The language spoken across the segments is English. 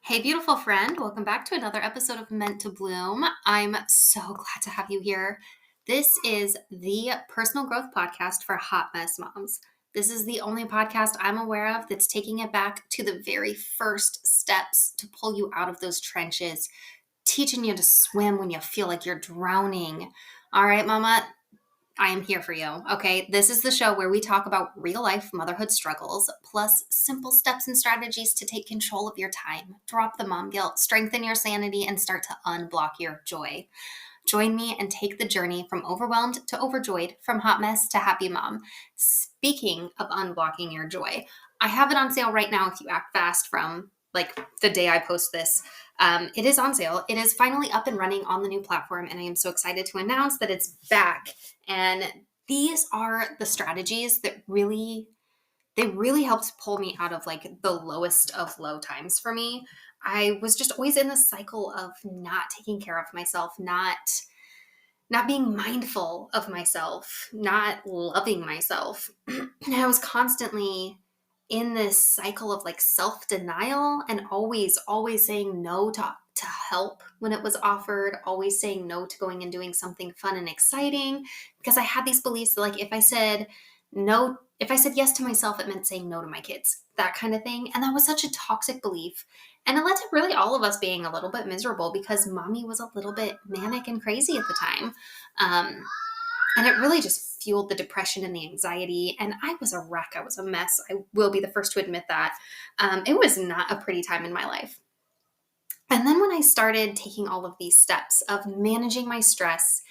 Hey, beautiful friend. Welcome back to another episode of Meant to Bloom. I'm so glad to have you here. This is the personal growth podcast for hot mess moms. This is the only podcast I'm aware of that's taking it back to the very first steps to pull you out of those trenches, teaching you to swim when you feel like you're drowning. All right, mama, I am here for you. Okay. This is the show where we talk about real life motherhood struggles, plus simple steps and strategies to take control of your time, drop the mom guilt, strengthen your sanity, and start to unblock your joy. Join me and take the journey from overwhelmed to overjoyed, from hot mess to happy mom. Speaking of unblocking your joy, I have it on sale right now if you act fast from like the day I post this. It is on sale. It is finally up and running on the new platform, and I am so excited to announce that it's back. And these are the strategies that really helped pull me out of like the lowest of low times for me. I was just always in this cycle of not taking care of myself, not being mindful of myself, not loving myself. And I was constantly in this cycle of like self-denial and always saying no to help when it was offered, always saying no to going and doing something fun and exciting, because I had these beliefs that like if I said yes to myself, it meant saying no to my kids, that kind of thing. And that was such a toxic belief. And it led to really all of us being a little bit miserable because mommy was a little bit manic and crazy at the time. Um, and it really just fueled the depression and the anxiety. And I was a wreck. I was a mess. I will be the first to admit that. It was not a pretty time in my life. And then when I started taking all of these steps of managing my stress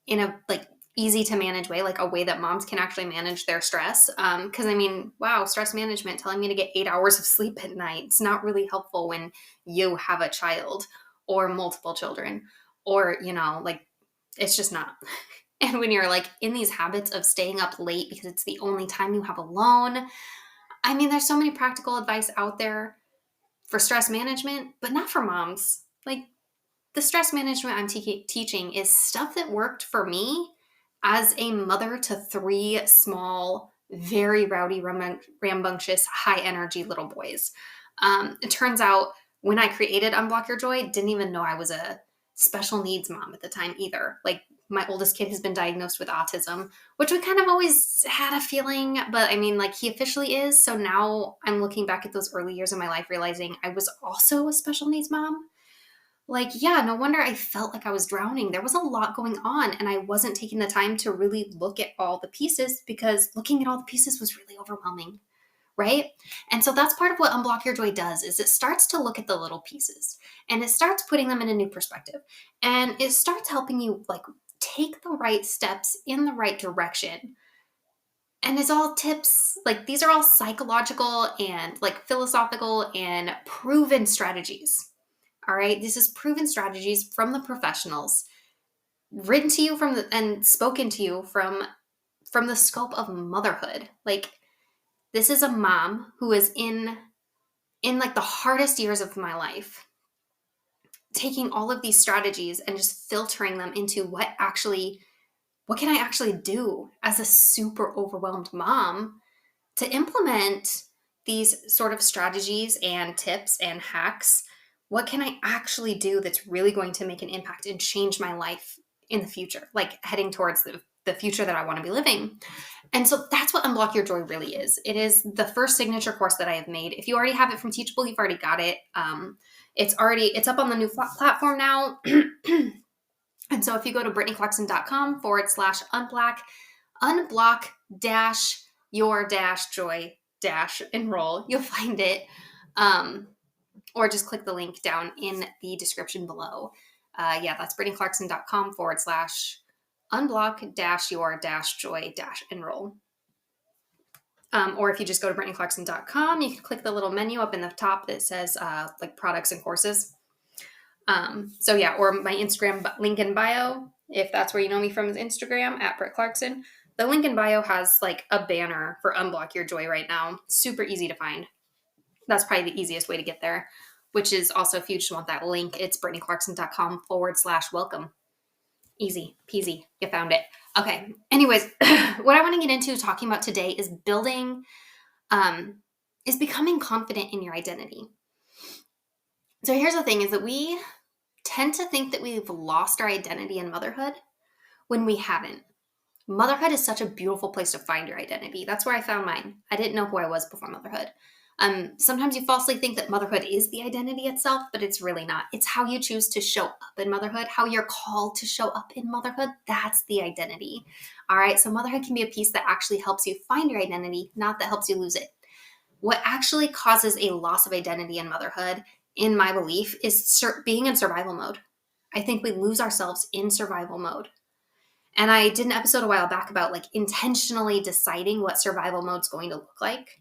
in a like easy to manage way, like a way that moms can actually manage their stress. Because I mean, wow, stress management telling me to get 8 hours of sleep at night. It's not really helpful when you have a child or multiple children, or, like it's just not. And when you're like in these habits of staying up late because it's the only time you have alone, I mean, there's so many practical advice out there for stress management, but not for moms. Like the stress management I'm teaching is stuff that worked for me as a mother to three small, very rowdy, rambunctious, high energy little boys. It turns out when I created Unblock Your Joy, didn't even know I was a special needs mom at the time either. Like my oldest kid has been diagnosed with autism, which we kind of always had a feeling, but I mean, like he officially is. So now I'm looking back at those early years of my life, realizing I was also a special needs mom. Like, yeah, no wonder I felt like I was drowning. There was a lot going on, and I wasn't taking the time to really look at all the pieces because looking at all the pieces was really overwhelming, right? And so that's part of what Unblock Your Joy does is it starts to look at the little pieces and it starts putting them in a new perspective. And it starts helping you like take the right steps in the right direction. And it's all tips, like these are all psychological and like philosophical and proven strategies. All right. This is proven strategies from the professionals, written to you and spoken to you from the scope of motherhood. Like this is a mom who is in like the hardest years of my life, taking all of these strategies and just filtering them into what can I actually do as a super overwhelmed mom to implement these sort of strategies and tips and hacks. What can I actually do that's really going to make an impact and change my life in the future, like heading towards the future that I want to be living? And so that's what Unblock Your Joy really is. It is the first signature course that I have made. If you already have it from Teachable, you've already got it. It's up on the new platform now. And so if you go to brittanyclarkson.com/unblock, unblock dash your dash joy dash enroll, you'll find it. Or just click the link down in the description below. That's brittanyclarkson.com/unblock dash your dash joy dash enroll. Or if you just go to brittanyclarkson.com, you can click the little menu up in the top that says like products and courses. Or my Instagram link in bio, if that's where you know me from, is Instagram at Britt Clarkson. The link in bio has like a banner for Unblock Your Joy right now. Super easy to find. That's probably the easiest way to get there, which is also if you just want that link, it's brittanyclarkson.com/welcome. Easy peasy. You found it. Okay. Anyways, what I want to get into talking about today is becoming confident in your identity. So here's the thing is that we tend to think that we've lost our identity in motherhood when we haven't. Motherhood is such a beautiful place to find your identity. That's where I found mine. I didn't know who I was before motherhood. Sometimes you falsely think that motherhood is the identity itself, but it's really not. It's how you choose to show up in motherhood, how you're called to show up in motherhood. That's the identity. All right. So motherhood can be a piece that actually helps you find your identity, not that helps you lose it. What actually causes a loss of identity in motherhood, in my belief, is being in survival mode. I think we lose ourselves in survival mode. And I did an episode a while back about like intentionally deciding what survival mode's going to look like,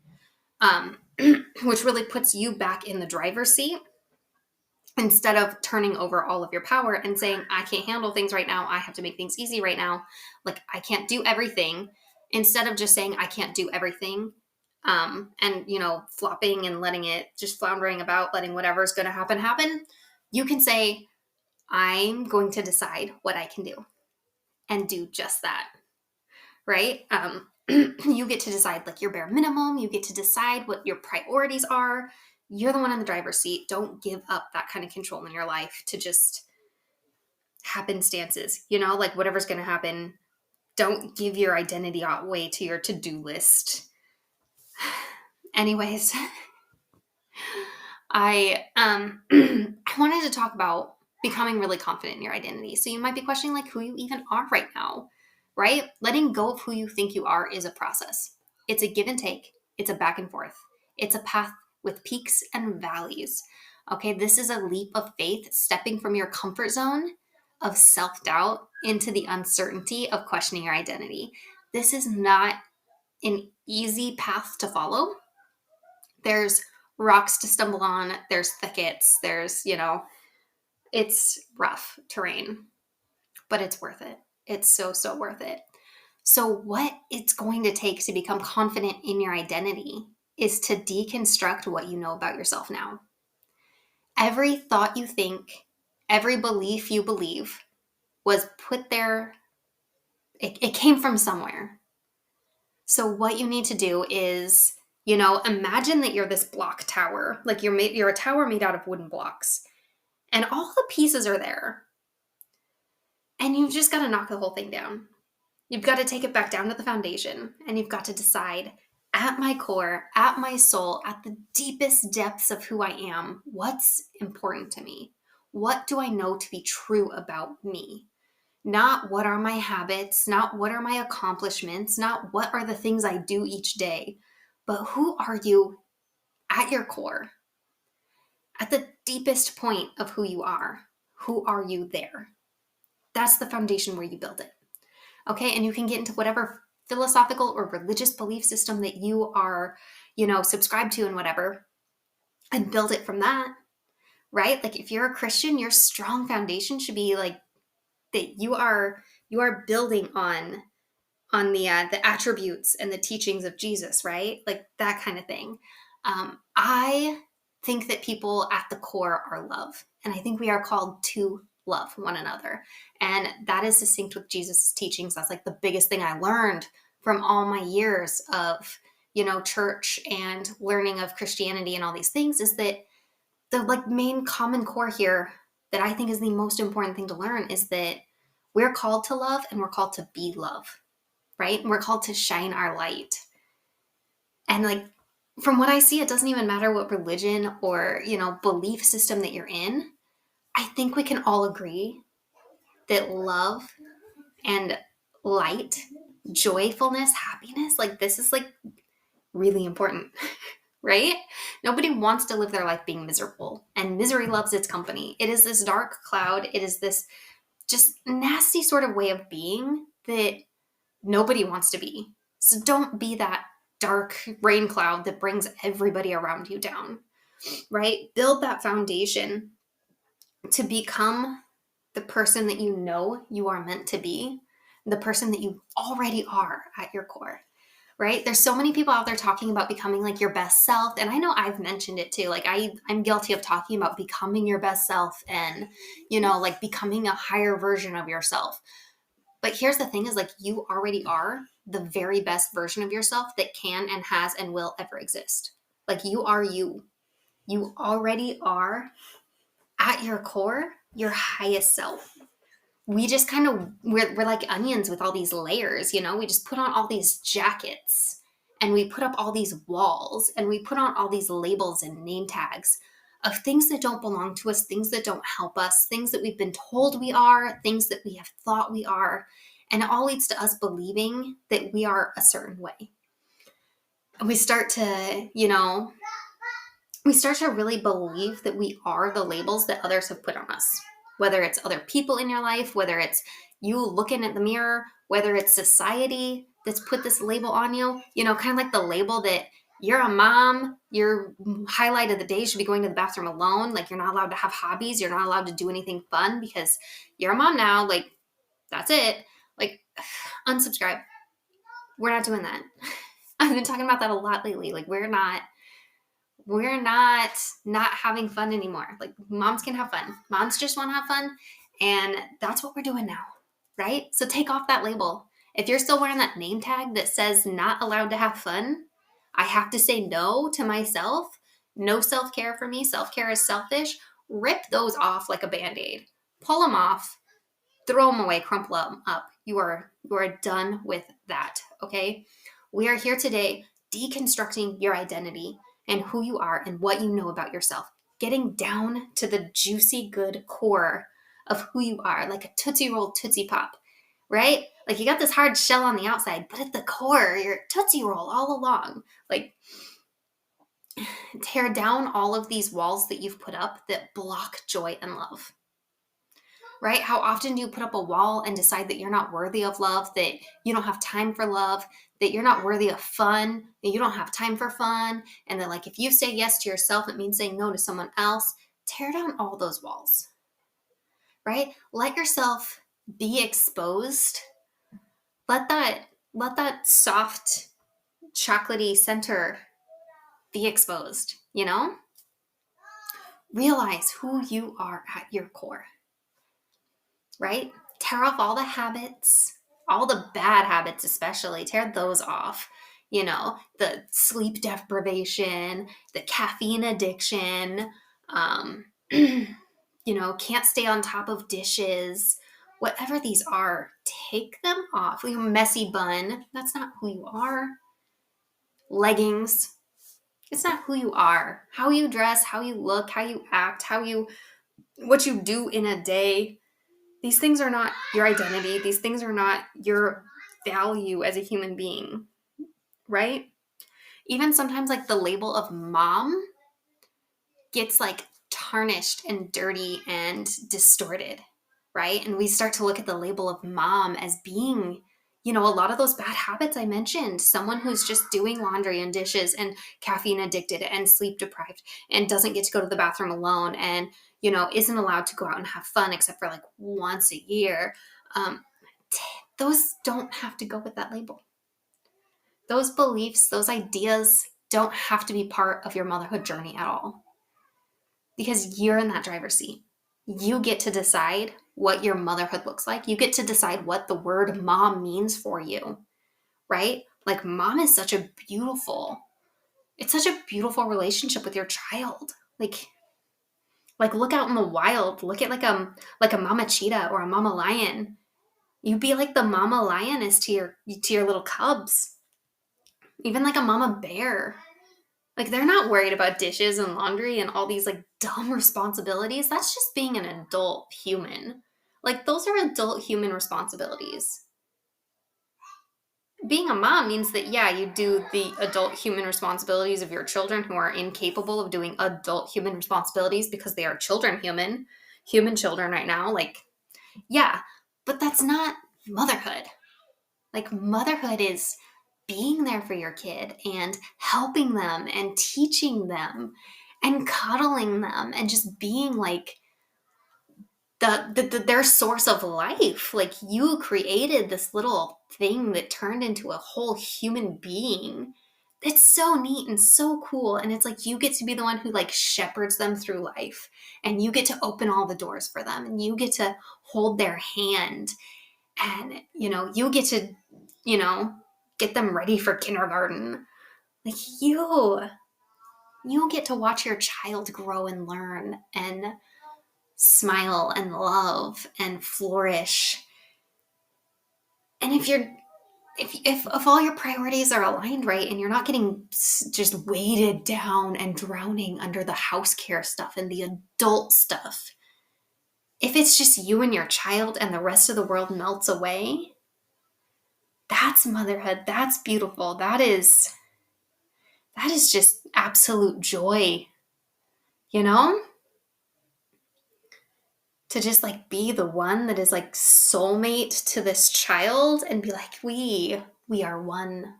which really puts you back in the driver's seat instead of turning over all of your power and saying, I can't handle things right now. I have to make things easy right now. Like, I can't do everything. Instead of just saying, I can't do everything, and, flopping and letting it just floundering about, letting whatever's going to happen, you can say, I'm going to decide what I can do and do just that. Right? You get to decide like your bare minimum. You get to decide what your priorities are. You're the one in the driver's seat. Don't give up that kind of control in your life to just happenstances, like whatever's going to happen. Don't give your identity away to your to-do list. Anyways, I I wanted to talk about becoming really confident in your identity. So you might be questioning like who you even are right now, right? Letting go of who you think you are is a process. It's a give and take. It's a back and forth. It's a path with peaks and valleys. Okay, this is a leap of faith, stepping from your comfort zone of self-doubt into the uncertainty of questioning your identity. This is not an easy path to follow. There's rocks to stumble on, there's thickets, it's rough terrain, but it's worth it. It's so, so worth it. So, what it's going to take to become confident in your identity is to deconstruct what you know about yourself now. Every thought you think, every belief you believe was put there, it came from somewhere. So, what you need to do is, imagine that you're this block tower, like you're a tower made out of wooden blocks, and all the pieces are there. And you've just got to knock the whole thing down. You've got to take it back down to the foundation, and you've got to decide at my core, at my soul, at the deepest depths of who I am, what's important to me? What do I know to be true about me? Not what are my habits, not what are my accomplishments, not what are the things I do each day, but who are you at your core? At the deepest point of who you are, who are you there? That's the foundation where you build it. Okay, and you can get into whatever philosophical or religious belief system that you are, subscribed to and whatever, and build it from that, right? Like if you're a Christian, your strong foundation should be like that you are building on the attributes and the teachings of Jesus, right? Like that kind of thing. I think that people at the core are love, and I think we are called to love one another, and that is distinct with Jesus' teachings. That's like the biggest thing I learned from all my years of church and learning of Christianity and all these things is that the like main common core here that I think is the most important thing to learn is that we're called to love and we're called to be love, right? And we're called to shine our light. And like from what I see, it doesn't even matter what religion or, belief system that you're in. I think we can all agree that love and light, joyfulness, happiness, like this is like really important, right? Nobody wants to live their life being miserable, and misery loves its company. It is this dark cloud. It is this just nasty sort of way of being that nobody wants to be. So don't be that dark rain cloud that brings everybody around you down, right? Build that foundation to become the person that you know you are meant to be, the person that you already are at your core, right? There's so many people out there talking about becoming like your best self. And I know I've mentioned it too. Like I'm guilty of talking about becoming your best self and, like becoming a higher version of yourself. But here's the thing is like you already are the very best version of yourself that can and has and will ever exist. Like you are you. You already are at your core, your highest self. We just kind of, we're like onions with all these layers, we just put on all these jackets and we put up all these walls and we put on all these labels and name tags of things that don't belong to us, things that don't help us, things that we've been told we are, things that we have thought we are. And it all leads to us believing that we are a certain way. And we start to really believe that we are the labels that others have put on us, whether it's other people in your life, whether it's you looking at the mirror, whether it's society that's put this label on you, kind of like the label that you're a mom, your highlight of the day should be going to the bathroom alone. Like, you're not allowed to have hobbies. You're not allowed to do anything fun because you're a mom now. Like, that's it. Like, unsubscribe. We're not doing that. I've been talking about that a lot lately. Like, we're not having fun anymore. Like, moms can have fun. Moms just want to have fun. And that's what we're doing now, right? So take off that label. If you're still wearing that name tag that says not allowed to have fun, I have to say no to myself, no self-care for me, self-care is selfish, rip those off like a Band-Aid. Pull them off, throw them away, crumple them up. You are done with that, okay? We are here today deconstructing your identity and who you are and what you know about yourself. Getting down to the juicy, good core of who you are, like a Tootsie Roll Tootsie Pop, right? Like, you got this hard shell on the outside, but at the core, you're Tootsie Roll all along. Like, tear down all of these walls that you've put up that block joy and love. Right? How often do you put up a wall and decide that you're not worthy of love, that you don't have time for love, that you're not worthy of fun, that you don't have time for fun, and that, like, if you say yes to yourself, it means saying no to someone else? Tear down all those walls, right? Let yourself be exposed. Let that soft, chocolatey center be exposed, Realize who you are at your core. Right? Tear off all the habits, all the bad habits, especially. Tear those off. The sleep deprivation, the caffeine addiction, can't stay on top of dishes, whatever these are, take them off. Messy bun, that's not who you are. Leggings, it's not who you are. How you dress, how you look, how you act, what you do in a day. These things are not your identity. These things are not your value as a human being, right? Even sometimes, like, the label of mom gets, like, tarnished and dirty and distorted, right? And we start to look at the label of mom as being, a lot of those bad habits I mentioned. Someone who's just doing laundry and dishes and caffeine addicted and sleep deprived and doesn't get to go to the bathroom alone and, isn't allowed to go out and have fun except for, like, once a year. Those don't have to go with that label. Those beliefs, those ideas don't have to be part of your motherhood journey at all. Because you're in that driver's seat. You get to decide what your motherhood looks like. You get to decide what the word mom means for you, right? Like, mom is such a beautiful relationship with your child. Like look out in the wild. Look at like a mama cheetah or a mama lion. You be like the mama lioness to your little cubs. Even like a mama bear. Like, they're not worried about dishes and laundry and all these, like, dumb responsibilities. That's just being an adult human. Like, those are adult human responsibilities. Being a mom means that, yeah, you do the adult human responsibilities of your children who are incapable of doing adult human responsibilities because they are human children right now. Like, yeah, but that's not motherhood. Like, motherhood is being there for your kid and helping them and teaching them and cuddling them and just being like their source of life. Like, you created this little thing that turned into a whole human being. It's so neat and so cool. And it's like, you get to be the one who, like, shepherds them through life, and you get to open all the doors for them, and you get to hold their hand, and you get to get them ready for kindergarten. Like, you get to watch your child grow and learn and smile and love and flourish. And if all your priorities are aligned right and you're not getting just weighted down and drowning under the house care stuff and the adult stuff, if it's just you and your child and the rest of the world melts away, that's motherhood. That's beautiful. That is just absolute joy, you know? To just like be the one that is like soulmate to this child and be like, we are one.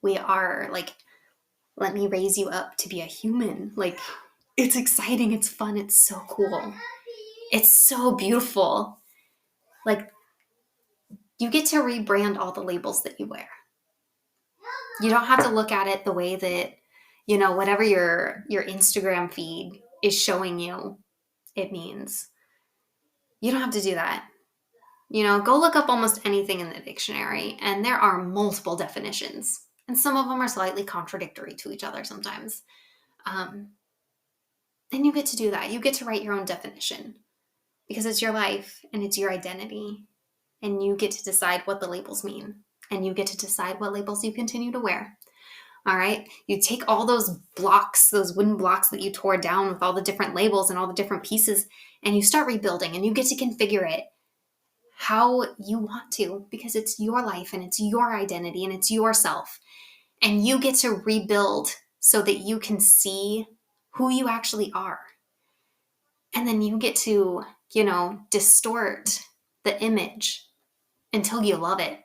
We are like, let me raise you up to be a human. Like, it's exciting, it's fun, it's so cool. It's so beautiful. Like, you get to rebrand all the labels that you wear. You don't have to look at it the way that, whatever your Instagram feed is showing you it means. You don't have to do that. Go look up almost anything in the dictionary, and there are multiple definitions. And some of them are slightly contradictory to each other sometimes. And you get to do that. You get to write your own definition because it's your life and it's your identity. And you get to decide what the labels mean. And you get to decide what labels you continue to wear. All right. You take all those blocks, those wooden blocks that you tore down with all the different labels and all the different pieces, and you start rebuilding, and you get to configure it how you want to, because it's your life and it's your identity and it's yourself. And you get to rebuild so that you can see who you actually are. And then you get to, distort the image until you love it,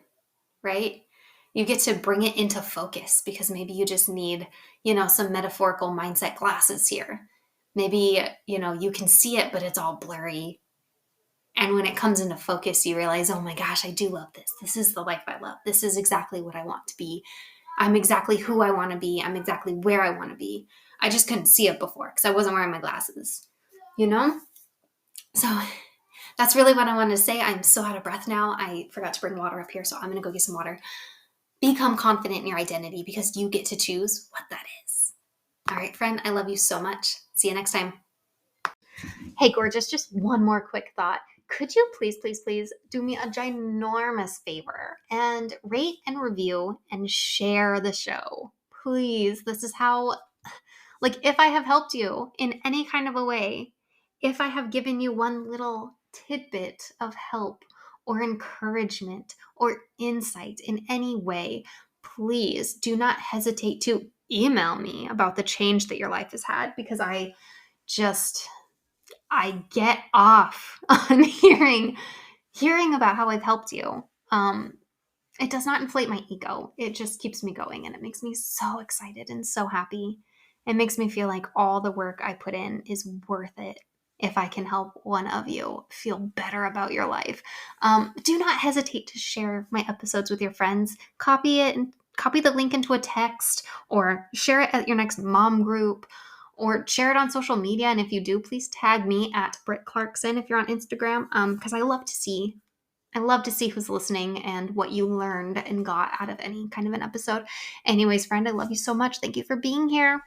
right? You get to bring it into focus because maybe you just need, some metaphorical mindset glasses here. Maybe, you can see it, but it's all blurry. And when it comes into focus, you realize, oh my gosh, I do love this. This is the life I love. This is exactly what I want to be. I'm exactly who I want to be. I'm exactly where I want to be. I just couldn't see it before because I wasn't wearing my glasses, So that's really what I wanted to say. I'm so out of breath now. I forgot to bring water up here, so I'm going to go get some water. Become confident in your identity because you get to choose what that is. All right, friend, I love you so much. See you next time. Hey, gorgeous, just one more quick thought. Could you please, please, please do me a ginormous favor and rate and review and share the show? Please, this is how, if I have helped you in any kind of a way, if I have given you one little tidbit of help or encouragement or insight in any way, please do not hesitate to email me about the change that your life has had, because I get off on hearing about how I've helped you. It does not inflate my ego. It just keeps me going, and it makes me so excited and so happy. It makes me feel like all the work I put in is worth it if I can help one of you feel better about your life. Do not hesitate to share my episodes with your friends. Copy it and copy the link into a text, or share it at your next mom group, or share it on social media. And if you do, please tag me at Britt Clarkson if you're on Instagram, because I love to see who's listening and what you learned and got out of any kind of an episode. Anyways, friend, I love you so much. Thank you for being here.